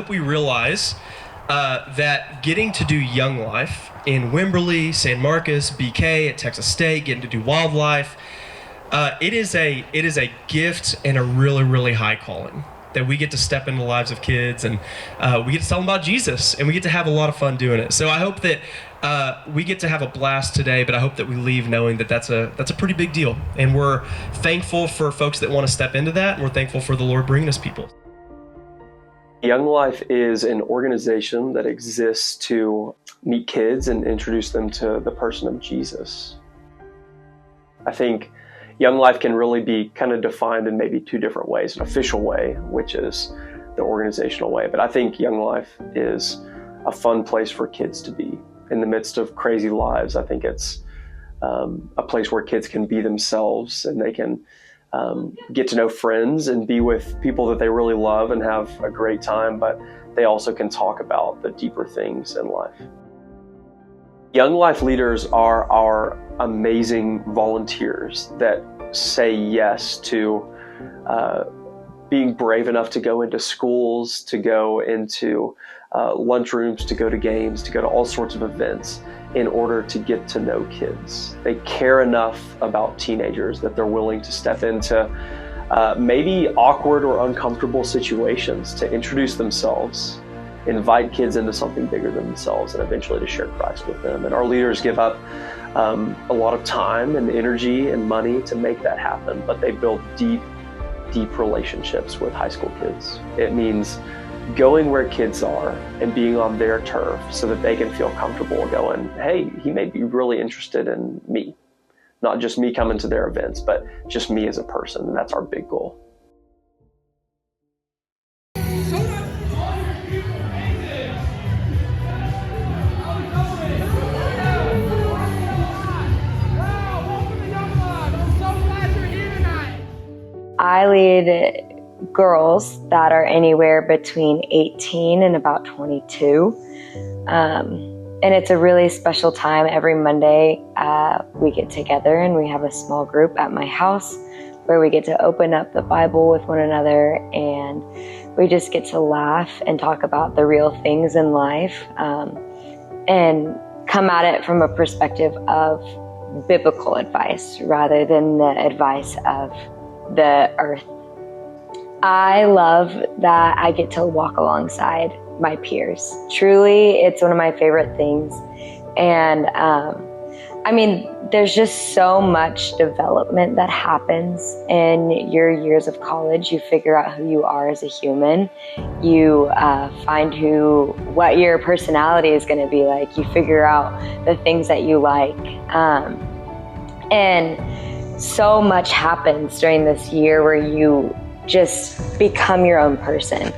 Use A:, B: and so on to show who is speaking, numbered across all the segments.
A: hope we realize that getting to do Young Life in Wimberley, San Marcos, BK, at Texas State, getting to do wildlife, it is a gift and a really, really high calling that we get to step into the lives of kids, and we get to tell them about Jesus, and we get to have a lot of fun doing it. So I hope that we get to have a blast today, but I hope that we leave knowing that that's a pretty big deal. And we're thankful for folks that want to step into that, and we're thankful for the Lord bringing us people.
B: Young Life is an organization that exists to meet kids and introduce them to the person of Jesus. I think Young Life can really be kind of defined in maybe two different ways. An official way, which is the organizational way. But I think Young Life is a fun place for kids to be. In the midst of crazy lives, I think it's a place where kids can be themselves, and they can get to know friends and be with people that they really love and have a great time, but they also can talk about the deeper things in life. Young Life leaders are our amazing volunteers that say yes to being brave enough to go into schools, to go into lunchrooms, to go to games, to go to all sorts of events in order to get to know kids. They care enough about teenagers that they're willing to step into maybe awkward or uncomfortable situations to introduce themselves, invite kids into something bigger than themselves, and eventually to share Christ with them. And our leaders give up a lot of time and energy and money to make that happen, but they build deep relationships with high school kids. It means going where kids are and being on their turf so that they can feel comfortable going, hey, he may be really interested in me. Not just me coming to their events, but just me as a person. And that's our big goal.
C: I lead girls that are anywhere between 18 and about 22. And it's a really special time. Every Monday, we get together and we have a small group at my house where we get to open up the Bible with one another, and we just get to laugh and talk about the real things in life, and come at it from a perspective of biblical advice rather than the advice of the earth. I love that I get to walk alongside my peers. Truly, it's one of my favorite things. And there's just so much development that happens in your years of college. You figure out who you are as a human. You find what your personality is going to be like. You figure out the things that you like. And so much happens during this year where you just become your own person.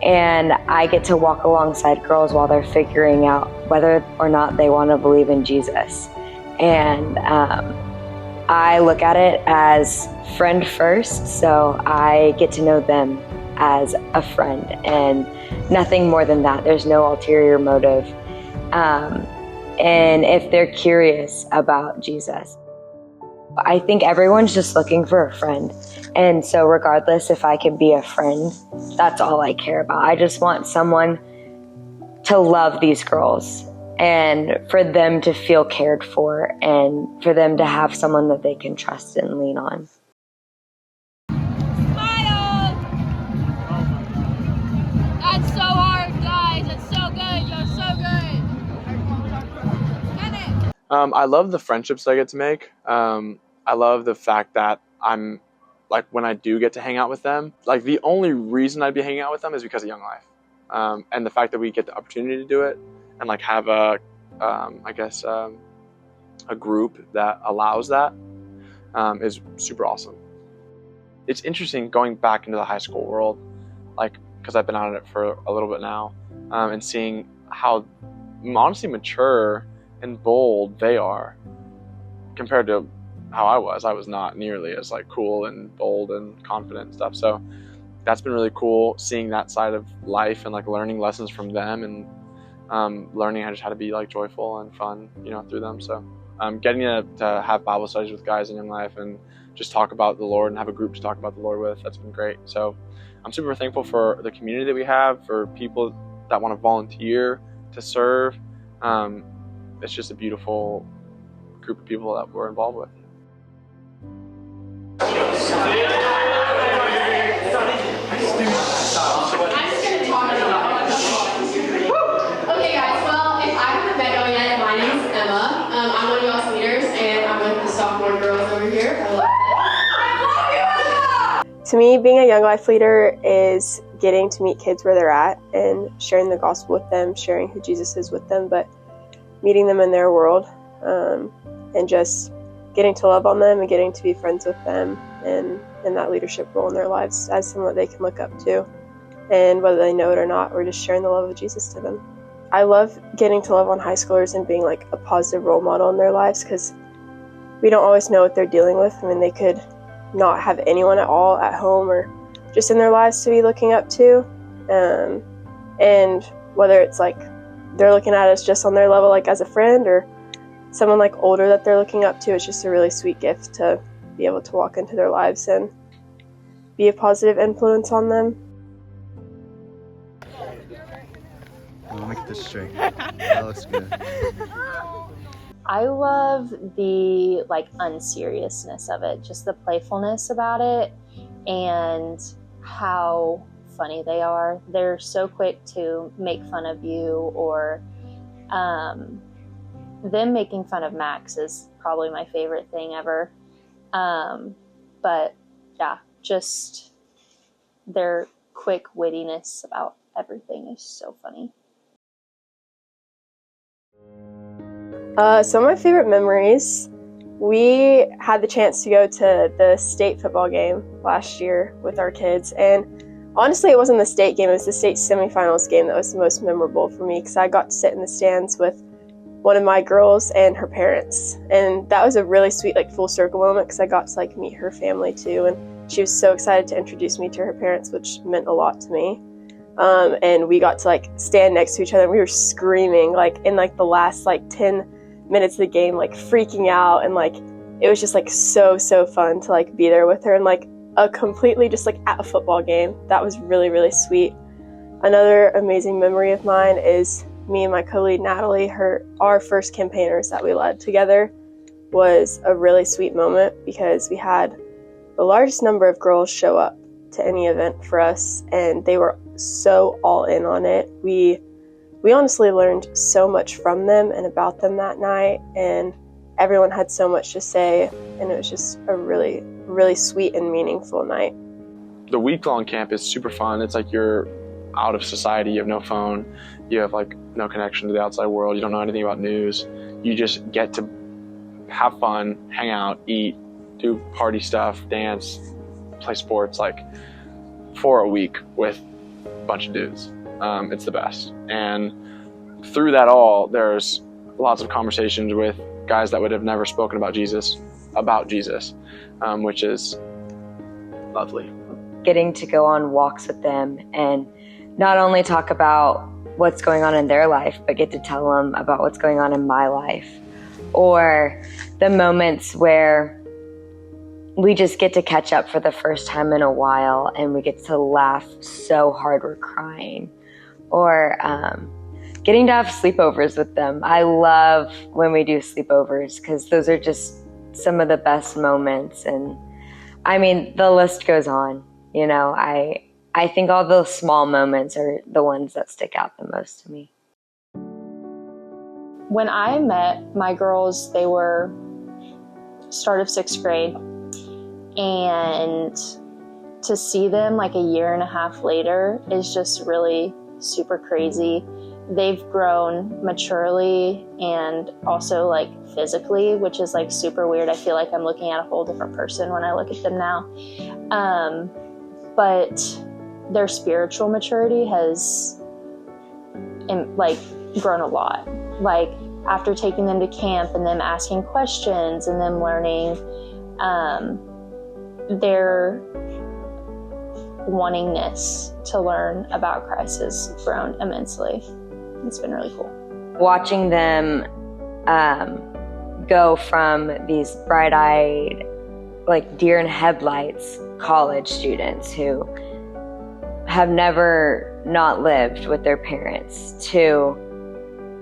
C: And I get to walk alongside girls while they're figuring out whether or not they want to believe in Jesus. And I look at it as friend first, so I get to know them as a friend and nothing more than that. There's no ulterior motive. And if they're curious about Jesus, I think everyone's just looking for a friend. And so regardless if I can be a friend, that's all I care about. I just want someone to love these girls and for them to feel cared for and for them to have someone that they can trust and lean on.
D: Smile! That's so hard, guys. It's so good. You're so good. Get it.
E: I love the friendships I get to make. I love the fact that I'm, like, when I do get to hang out with them, like, the only reason I'd be hanging out with them is because of Young Life. And the fact that we get the opportunity to do it and, like, have a group that allows that is super awesome. It's interesting going back into the high school world, like, because I've been out of it for a little bit now, and seeing how honestly mature and bold they are compared to how I was not nearly as, like, cool and bold and confident and stuff. So that's been really cool, seeing that side of life and, like, learning lessons from them and learning how to be, like, joyful and fun, through them. So Getting to have Bible studies with guys in Young Life and just talk about the Lord and have a group to talk about the Lord with, that's been great. So I'm super thankful for the community that we have, for people that want to volunteer to serve. It's just a beautiful group of people that we're involved with.
F: Okay guys, well, if I haven't met y'all yet, my name is Emma. I'm one of y'all's leaders, and I'm with the sophomore girls over here. I love it.
G: To me, being a Young Life leader is getting to meet kids where they're at and sharing the gospel with them, sharing who Jesus is with them, but meeting them in their world, and just getting to love on them and getting to be friends with them and in that leadership role in their lives as someone that they can look up to. And whether they know it or not, we're just sharing the love of Jesus to them. I love getting to love on high schoolers and being like a positive role model in their lives, because we don't always know what they're dealing with. I mean, they could not have anyone at all at home or just in their lives to be looking up to. And whether it's like they're looking at us just on their level, like as a friend, or someone like older that they're looking up to, it's just a really sweet gift to be able to walk into their lives and be a positive influence on them.
H: I'll make this straight. That looks good.
I: I love the unseriousness of it, just the playfulness about it, and how funny they are. They're so quick to make fun of you, or them making fun of Max is probably my favorite thing ever. But yeah, just their quick wittiness about everything is so funny.
G: Some of my favorite memories, we had the chance to go to the state football game last year with our kids, and honestly it wasn't the state game, it was the state semifinals game that was the most memorable for me, because I got to sit in the stands with one of my girls and her parents, and that was a really sweet full circle moment, because I got to meet her family too, and she was so excited to introduce me to her parents, which meant a lot to me. And we got to stand next to each other, and we were screaming in the last 10 minutes of the game, freaking out, and it was just so fun to be there with her, and a completely just at a football game. That was really, really sweet. Another amazing memory of mine is me and my co-lead Natalie, our first campaigners that we led together, was a really sweet moment, because we had the largest number of girls show up to any event for us, and they were so all in on it. We honestly learned so much from them and about them that night, and everyone had so much to say, and it was just a really, really sweet and meaningful night.
E: The week-long camp is super fun. It's you're out of society, you have no phone, you have no connection to the outside world, you don't know anything about news. You just get to have fun, hang out, eat, do party stuff, dance, play sports, for a week with a bunch of dudes. It's the best. And through that all, there's lots of conversations with guys that would have never spoken about Jesus, which is lovely.
C: Getting to go on walks with them and not only talk about what's going on in their life, but get to tell them about what's going on in my life. Or the moments where we just get to catch up for the first time in a while, and we get to laugh so hard we're crying. Or getting to have sleepovers with them. I love when we do sleepovers, because those are just some of the best moments. And I mean, the list goes on. I think all those small moments are the ones that stick out the most to me.
I: When I met my girls, they were start of 6th grade, and to see them a year and a half later is just really super crazy. They've grown maturely and also physically, which is super weird. I feel I'm looking at a whole different person when I look at them now. But their spiritual maturity has grown a lot. After taking them to camp and them asking questions and them learning, their wantingness to learn about Christ has grown immensely. It's been really cool.
C: Watching them go from these bright-eyed, like deer in headlights college students who have never not lived with their parents to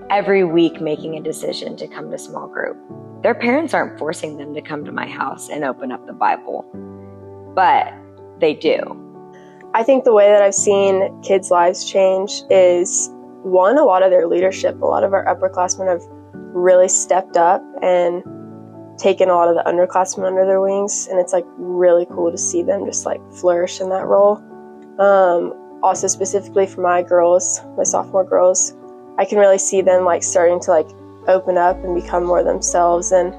C: every week making a decision to come to small group. Their parents aren't forcing them to come to my house and open up the Bible, but they do.
G: I think the way that I've seen kids' lives change is, one, a lot of their leadership. A lot of our upperclassmen have really stepped up and taken a lot of the underclassmen under their wings, and it's like really cool to see them just like flourish in that role. Also specifically for my girls, my sophomore girls, I can really see them like starting to like open up and become more themselves and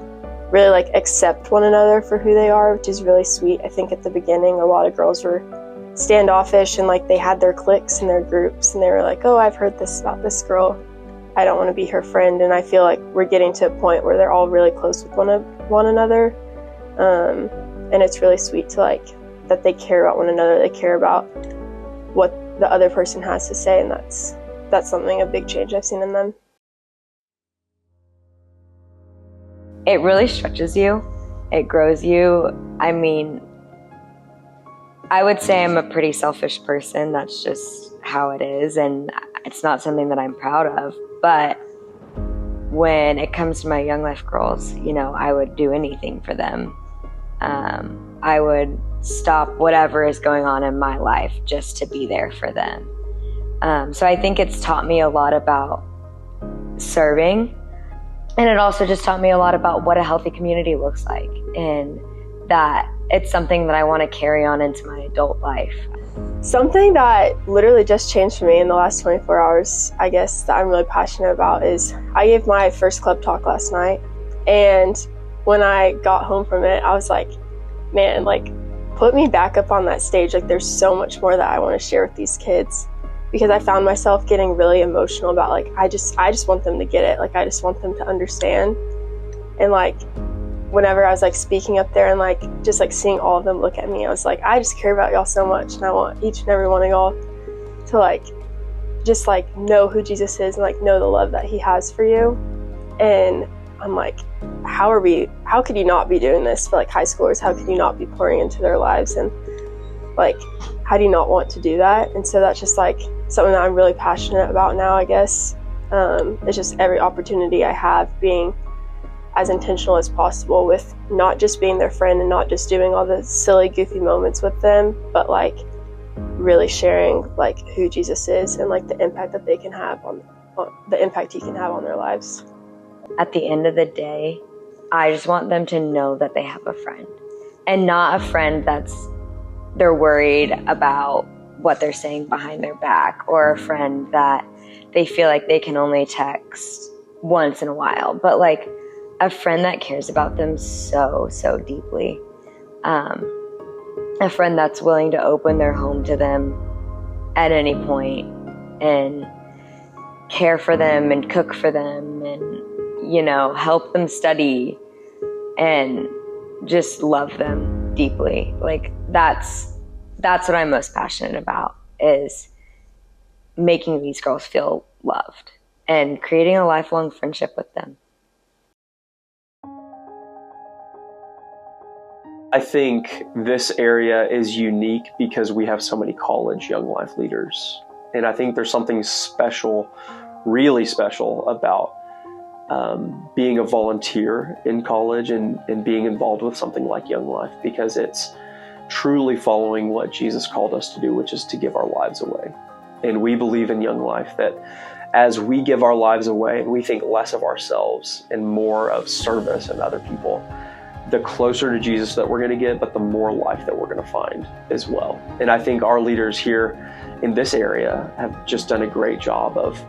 G: really like accept one another for who they are, which is really sweet. I think at the beginning a lot of girls were standoffish and like they had their cliques and their groups and they were like, oh, I've heard this about this girl, I don't want to be her friend. And I feel like we're getting to a point where they're all really close with one another, and it's really sweet to like that they care about one another, they care about what the other person has to say, and that's something, a big change I've seen in them.
C: It really stretches you, it grows you. I mean, I would say I'm a pretty selfish person. That's just how it is, and it's not something that I'm proud of. But when it comes to my Young Life girls, you know, I would do anything for them. I would stop whatever is going on in my life just to be there for them. So I think it's taught me a lot about serving, and it also just taught me a lot about what a healthy community looks like, and that it's something that I want to carry on into my adult life.
G: Something that literally just changed for me in the last 24 hours, I guess, that I'm really passionate about is I gave my first club talk last night, and when I got home from it, I was like, man, like, put me back up on that stage. Like, there's so much more that I want to share with these kids, because I found myself getting really emotional about, like, I just want them to get it. Like, I just want them to understand. And like, whenever I was like speaking up there and like just like seeing all of them look at me, I was like, I just care about y'all so much, and I want each and every one of y'all to like just like know who Jesus is and like know the love that he has for you. And I'm like, how could you not be doing this for like high schoolers? How could you not be pouring into their lives? And like, how do you not want to do that? And so that's just like something that I'm really passionate about now, I guess. It's just every opportunity I have being as intentional as possible with not just being their friend and not just doing all the silly, goofy moments with them, but like really sharing like who Jesus is and like the impact that they can have on the impact he can have on their lives.
C: At the end of the day, I just want them to know that they have a friend, and not a friend they're worried about what they're saying behind their back, or a friend that they feel like they can only text once in a while, but like a friend that cares about them so deeply. A friend that's willing to open their home to them at any point and care for them and cook for them and, you know, help them study and just love them deeply. Like, that's what I'm most passionate about, is making these girls feel loved and creating a lifelong friendship with them.
B: I think this area is unique because we have so many college Young Life leaders. And I think there's something special, really special, about being a volunteer in college and being involved with something like Young Life, because it's truly following what Jesus called us to do, which is to give our lives away. And we believe in Young Life that as we give our lives away and we think less of ourselves and more of service and other people, the closer to Jesus that we're going to get, but the more life that we're going to find as well. And I think our leaders here in this area have just done a great job of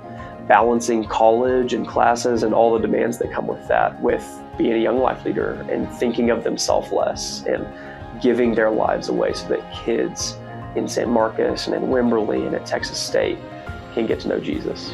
B: balancing college and classes and all the demands that come with that, with being a Young Life leader and thinking of themselves less and giving their lives away so that kids in San Marcos and in Wimberley and at Texas State can get to know Jesus.